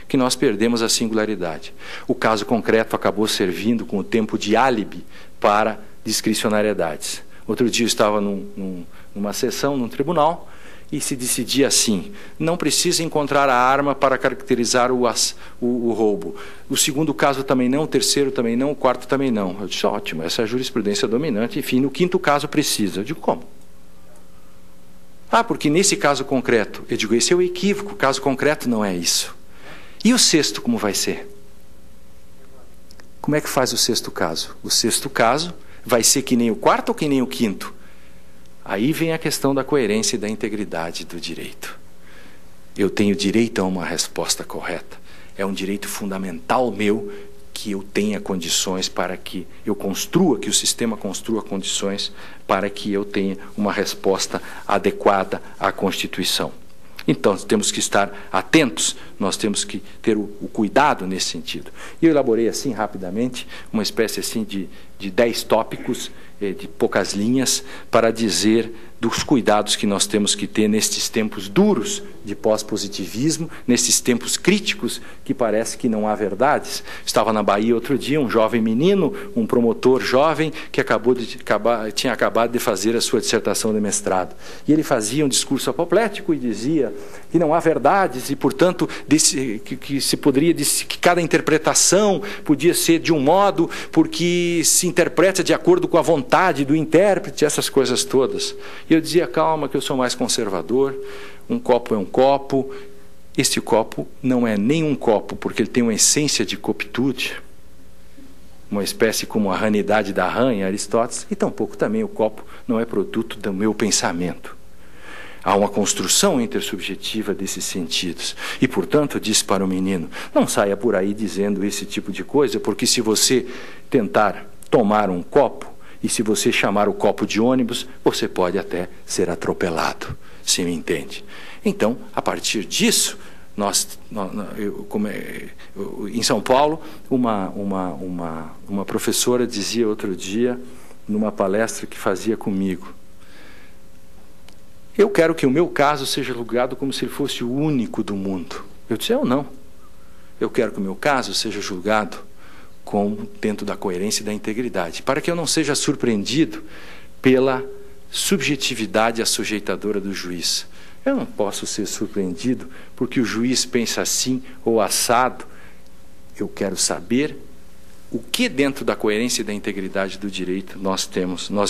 que nós perdemos a singularidade. O caso concreto acabou servindo com o tempo de álibi para discricionariedades. Outro dia eu estava numa sessão, num tribunal, e se decidia assim: não precisa encontrar a arma para caracterizar o roubo. O segundo caso também não, o terceiro também não, o quarto também não. Eu disse, ótimo, essa é a jurisprudência dominante, enfim, no quinto caso precisa. Eu digo, como? Ah, porque nesse caso concreto, eu digo, esse é o equívoco, o caso concreto não é isso. E o sexto como vai ser? Como é que faz o sexto caso? O sexto caso vai ser que nem o quarto ou que nem o quinto? Aí vem a questão da coerência e da integridade do direito. Eu tenho direito a uma resposta correta. É um direito fundamental meu que eu tenha condições para que eu construa, que o sistema construa condições para que eu tenha uma resposta adequada à Constituição. Então, temos que estar atentos, nós temos que ter o cuidado nesse sentido. E eu elaborei assim, rapidamente, uma espécie assim de 10 tópicos, de poucas linhas, para dizer dos cuidados que nós temos que ter nestes tempos duros de pós-positivismo, nesses tempos críticos que parece que não há verdades. Estava na Bahia outro dia um jovem menino, um promotor jovem, que tinha acabado de fazer a sua dissertação de mestrado. E ele fazia um discurso apoplético e dizia que não há verdades e, portanto, que cada interpretação podia ser de um modo, porque se interpreta de acordo com a vontade do intérprete, essas coisas todas. E eu dizia, calma, que eu sou mais conservador, um copo é um copo, este copo não é nem um copo, porque ele tem uma essência de copitude, uma espécie como a ranidade da rã em Aristóteles, e tampouco também o copo não é produto do meu pensamento. Há uma construção intersubjetiva desses sentidos. E, portanto, eu disse para o menino, não saia por aí dizendo esse tipo de coisa, porque se você tentar tomar um copo, e se você chamar o copo de ônibus, você pode até ser atropelado, se me entende. Então, a partir disso, em São Paulo, uma professora dizia outro dia, numa palestra que fazia comigo, eu quero que o meu caso seja julgado como se ele fosse o único do mundo. Eu disse, eu não. Eu quero que o meu caso seja julgado dentro da coerência e da integridade, para que eu não seja surpreendido pela subjetividade assujeitadora do juiz. Eu não posso ser surpreendido porque o juiz pensa assim ou assado. Eu quero saber o que dentro da coerência e da integridade do direito nós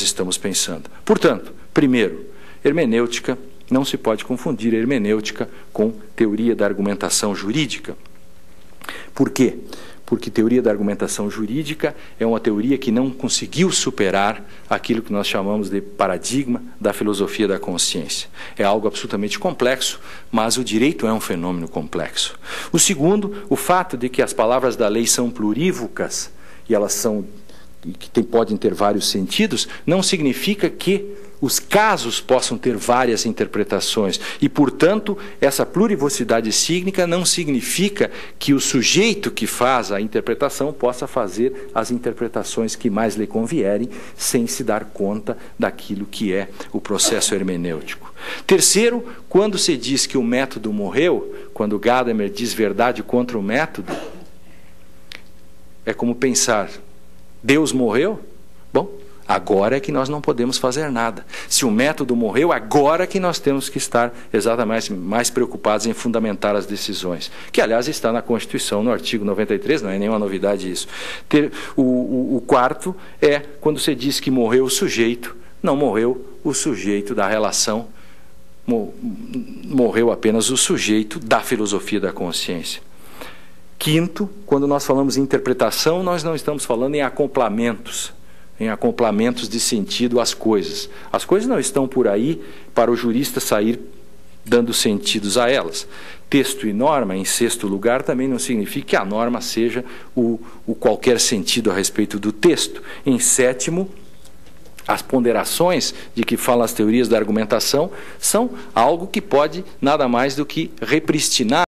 estamos pensando. Portanto, primeiro, hermenêutica, não se pode confundir hermenêutica com teoria da argumentação jurídica. Por quê? Porque teoria da argumentação jurídica é uma teoria que não conseguiu superar aquilo que nós chamamos de paradigma da filosofia da consciência. É algo absolutamente complexo, mas o direito é um fenômeno complexo. O segundo, o fato de que as palavras da lei são plurívocas, e elas podem ter vários sentidos, não significa que os casos possam ter várias interpretações. E, portanto, essa plurivocidade sígnica não significa que o sujeito que faz a interpretação possa fazer as interpretações que mais lhe convierem, sem se dar conta daquilo que é o processo hermenêutico. Terceiro, quando se diz que o método morreu, quando Gadamer diz verdade contra o método, é como pensar, Deus morreu? Bom, agora é que nós não podemos fazer nada. Se o método morreu, agora que nós temos que estar exatamente mais preocupados em fundamentar as decisões. Que, aliás, está na Constituição, no artigo 93, não é nenhuma novidade isso. O quarto é quando você diz que morreu o sujeito, não morreu o sujeito da relação, morreu apenas o sujeito da filosofia da consciência. Quinto, quando nós falamos em interpretação, nós não estamos falando em acoplamentos de sentido às coisas. As coisas não estão por aí para o jurista sair dando sentidos a elas. Texto e norma, em sexto lugar, também não significa que a norma seja o qualquer sentido a respeito do texto. Em sétimo, as ponderações de que falam as teorias da argumentação são algo que pode nada mais do que repristinar